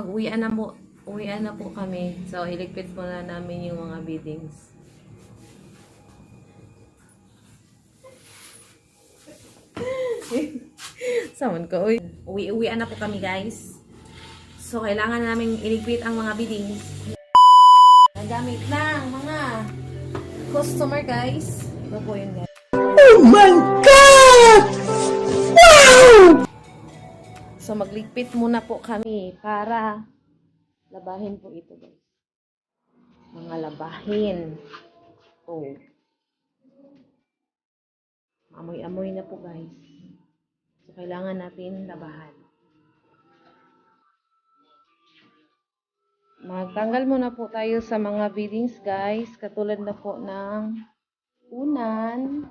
uwian na po kami. So, iligpit muna namin yung mga biddings. Saman ko, uwian na po kami, guys. So, kailangan namin iligpit ang mga biddings. Nagamit ng mga customer, guys. Ito po yun, guys. Oh my God! Wow! So, magligpit muna po kami para labahin po ito, guys. Mga labahin. Oh. Amoy-amoy na po, guys. So, kailangan natin labahan. Magtanggal muna po tayo sa mga biddings, guys. Katulad na po ng unan.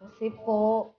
Kasi po,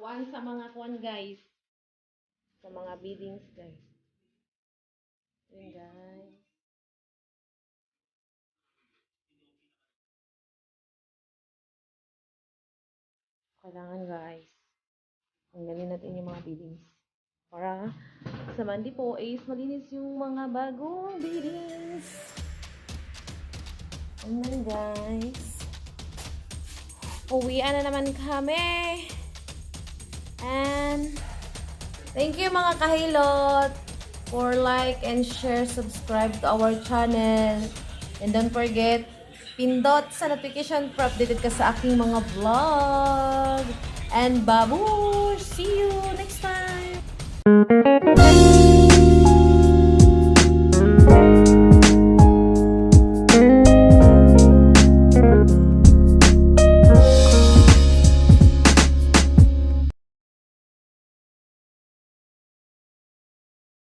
kuan sa mga kuan, guys. Sa mga biddings, guys. Yun, guys. Kailangan, guys. Tanggalin natin yung mga biddings. Para sa Monday po is malinis yung mga bagong biddings. Ayan, guys. Uwian na naman kami. And thank you mga kahilot for like and share, subscribe to our channel. And don't forget, pindot sa notification para updated ka sa aking mga vlog. And babush! See you next time!